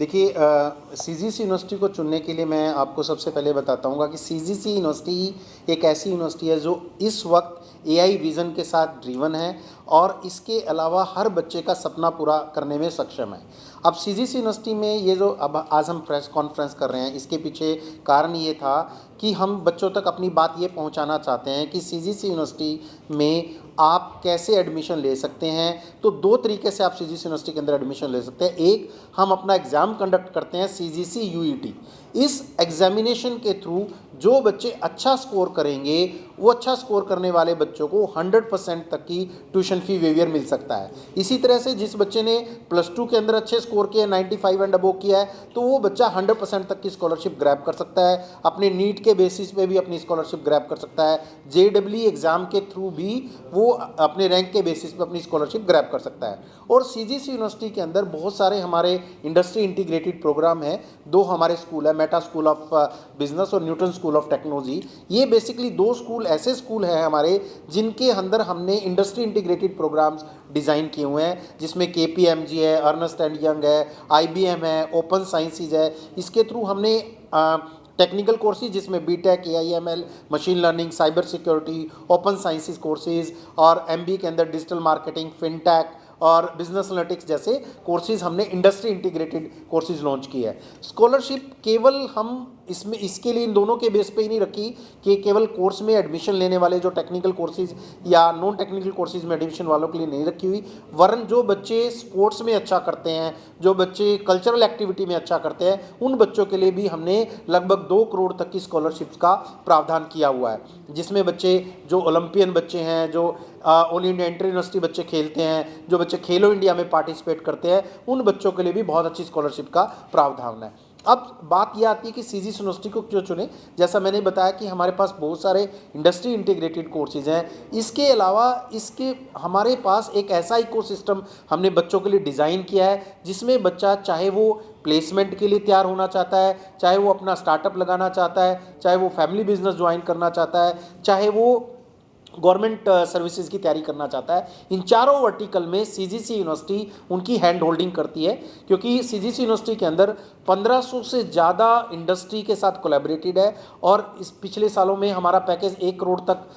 देखिए, CGC university को चुनने के लिए मैं आपको सबसे पहले बताता हूँ कि सीजीसी यूनिवर्सिटी एक ऐसी यूनिवर्सिटी है जो इस वक्त एआई विज़न के साथ ड्रिवन है और इसके अलावा हर बच्चे का सपना पूरा करने में सक्षम है। अब सीजीसी यूनिवर्सिटी में ये जो अब आज हम प्रेस कॉन्फ्रेंस कर रहे हैं, इसके पीछे कारण ये था कि हम बच्चों तक अपनी बात ये पहुंचाना चाहते हैं कि सीजीसी यूनिवर्सिटी में आप कैसे एडमिशन ले सकते हैं। तो दो तरीके से आप सीजीसी यूनिवर्सिटी के अंदर एडमिशन ले सकते हैं। एक, हम अपना एग्ज़ाम कंडक्ट करते हैं सीजीसी यूईटी। इस एग्जामिनेशन के थ्रू जो बच्चे अच्छा स्कोर करेंगे, वो अच्छा स्कोर करने वाले बच्चों को 100% तक की ट्यूशन फ़ी वेवियर मिल सकता है। इसी तरह से जिस बच्चे ने +2 के अंदर अच्छे स्कोर किए, 95 एंड अबोव किया है, तो वो बच्चा 100% तक की स्कॉलरशिप ग्रैब कर सकता है। अपने नीट के बेसिस पे भी अपनी स्कॉलरशिप ग्रैब कर सकता है। जेईई एग्ज़ाम के थ्रू भी वो अपने रैंक के बेसिस पे अपनी स्कॉलरशिप ग्रैब कर सकता है। और सीजीसी यूनिवर्सिटी के अंदर बहुत सारे हमारे इंडस्ट्री इंटीग्रेटेड प्रोग्राम हैं। दो हमारे स्कूल है, मेटा स्कूल ऑफ बिजनेस और न्यूटन स्कूल ऑफ टेक्नोलॉजी। ये बेसिकली दो स्कूल ऐसे स्कूल हैं हमारे जिनके अंदर हमने इंडस्ट्री इंटीग्रेटेड प्रोग्राम्स डिज़ाइन किए हुए हैं, जिसमें केपीएमजी है, अर्नेस्ट एंड यंग है, आईबीएम है, ओपन साइंसेज है। इसके थ्रू हमने टेक्निकल कोर्सेज जिसमें BTech, AIML, machine learning, cyber security, open sciences courses और एमबीए के अंदर डिजिटल मार्केटिंग, फिनटेक और बिजनेस एनालिटिक्स जैसे कोर्सेज हमने इंडस्ट्री इंटीग्रेटेड कोर्सेज लॉन्च किए हैं। स्कॉलरशिप केवल हम इसके लिए इन दोनों के बेस पे ही नहीं रखी कि केवल कोर्स में एडमिशन लेने वाले जो टेक्निकल कोर्सेज या नॉन टेक्निकल कोर्सेज में एडमिशन वालों के लिए नहीं रखी हुई, वरन जो बच्चे स्पोर्ट्स में अच्छा करते हैं, जो बच्चे कल्चरल एक्टिविटी में अच्छा करते हैं, उन बच्चों के लिए भी हमने लगभग 2 करोड़ तक की स्कॉलरशिप्स का प्रावधान किया हुआ है। जिसमें बच्चे जो ओलंपियन बच्चे हैं, जो ऑल इंडिया इंटर यूनिवर्सिटी बच्चे खेलते हैं, जो बच्चे खेलो इंडिया में पार्टिसिपेट करते हैं, उन बच्चों के लिए भी बहुत अच्छी स्कॉलरशिप का प्रावधान है। अब बात यह आती है कि सीजीसी यूनिवर्सिटी को क्यों चुने। जैसा मैंने बताया कि हमारे पास बहुत सारे इंडस्ट्री इंटीग्रेटेड कोर्सेज हैं। इसके अलावा इसके हमारे पास एक ऐसा इकोसिस्टम हमने बच्चों के लिए डिज़ाइन किया है जिसमें बच्चा चाहे वो प्लेसमेंट के लिए तैयार होना चाहता है, चाहे वो अपना स्टार्टअप लगाना चाहता है, चाहे वो फैमिली बिजनेस ज्वाइन करना चाहता है, चाहे वो गवर्नमेंट सर्विसेज की तैयारी करना चाहता है, इन चारों वर्टिकल में सीजीसी यूनिवर्सिटी उनकी हैंड होल्डिंग करती है। क्योंकि सीजीसी यूनिवर्सिटी के अंदर 1500 से ज़्यादा इंडस्ट्री के साथ कोलैबोरेटेड है और इस पिछले सालों में हमारा पैकेज 1 करोड़ तक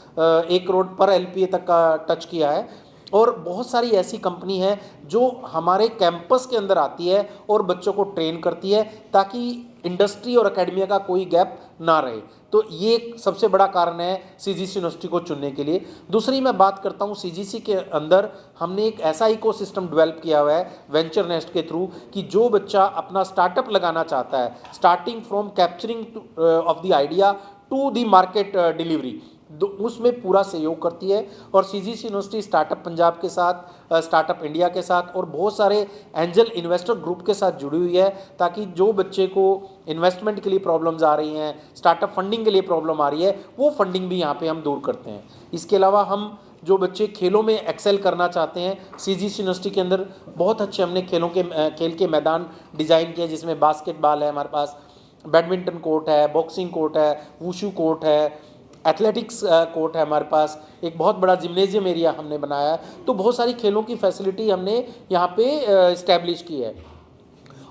1 करोड़ पर एलपीए तक का टच किया है। और बहुत सारी ऐसी कंपनी है जो हमारे कैंपस के अंदर आती है और बच्चों को ट्रेन करती है ताकि इंडस्ट्री और एकेडमिया का कोई गैप ना रहे। तो ये एक सबसे बड़ा कारण है सीजीसी यूनिवर्सिटी को चुनने के लिए। दूसरी मैं बात करता हूँ, सीजीसी के अंदर हमने एक ऐसा इकोसिस्टम डेवलप किया हुआ है वेंचर नेस्ट के थ्रू कि जो बच्चा अपना स्टार्टअप लगाना चाहता है, starting from capturing of the idea to the market delivery, उसमें पूरा सहयोग करती है। और सीजीसी यूनिवर्सिटी स्टार्टअप पंजाब के साथ, स्टार्टअप इंडिया के साथ और बहुत सारे एंजल इन्वेस्टर ग्रुप के साथ जुड़ी हुई है ताकि जो बच्चे को इन्वेस्टमेंट के लिए प्रॉब्लम्स आ रही हैं, स्टार्टअप फंडिंग के लिए प्रॉब्लम आ रही है, वो फंडिंग भी यहाँ पे हम दूर करते हैं। इसके अलावा हम जो बच्चे खेलों में एक्सेल करना चाहते हैं, सीजीसी यूनिवर्सिटी के अंदर बहुत अच्छे हमने खेल के मैदान डिज़ाइन किए, जिसमें बास्केटबॉल है, हमारे पास बैडमिंटन कोर्ट है, बॉक्सिंग कोर्ट है, वुशु कोर्ट है, एथलेटिक्स कोर्ट है, हमारे पास एक बहुत बड़ा जिम्नेजियम एरिया हमने बनाया है। तो बहुत सारी खेलों की फैसिलिटी हमने यहाँ पे इस्टेब्लिश की है।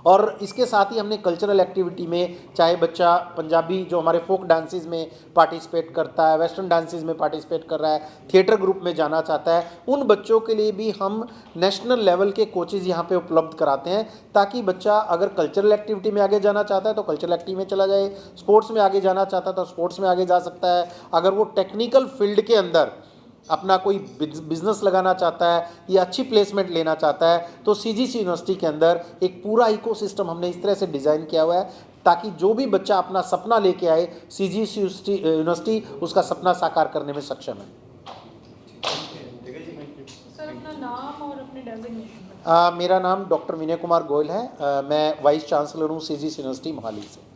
और इसके साथ ही हमने कल्चरल एक्टिविटी में, चाहे बच्चा पंजाबी जो हमारे फोक डांसेस में पार्टिसिपेट करता है, वेस्टर्न डांसेस में पार्टिसिपेट कर रहा है, थिएटर ग्रुप में जाना चाहता है, उन बच्चों के लिए भी हम नेशनल लेवल के कोचेज़ यहाँ पे उपलब्ध कराते हैं ताकि बच्चा अगर कल्चरल एक्टिविटी में आगे जाना चाहता है तो कल्चरल एक्टिविटी में चला जाए, स्पोर्ट्स में आगे जाना चाहता है तो स्पोर्ट्स में आगे जा सकता है, अगर वो टेक्निकल फील्ड के अंदर अपना कोई बिजनेस लगाना चाहता है या अच्छी प्लेसमेंट लेना चाहता है, तो सीजीसी यूनिवर्सिटी के अंदर एक पूरा इकोसिस्टम हमने इस तरह से डिज़ाइन किया हुआ है ताकि जो भी बच्चा अपना सपना लेके आए, सीजीसी यूनिवर्सिटी उसका सपना साकार करने में सक्षम है। सर, अपना नाम और अपने डेजिग्नेशन। मेरा नाम डॉक्टर विनय कुमार गोयल है। मैं वाइस चांसलर हूँ सीजीसी यूनिवर्सिटी मोहाली से।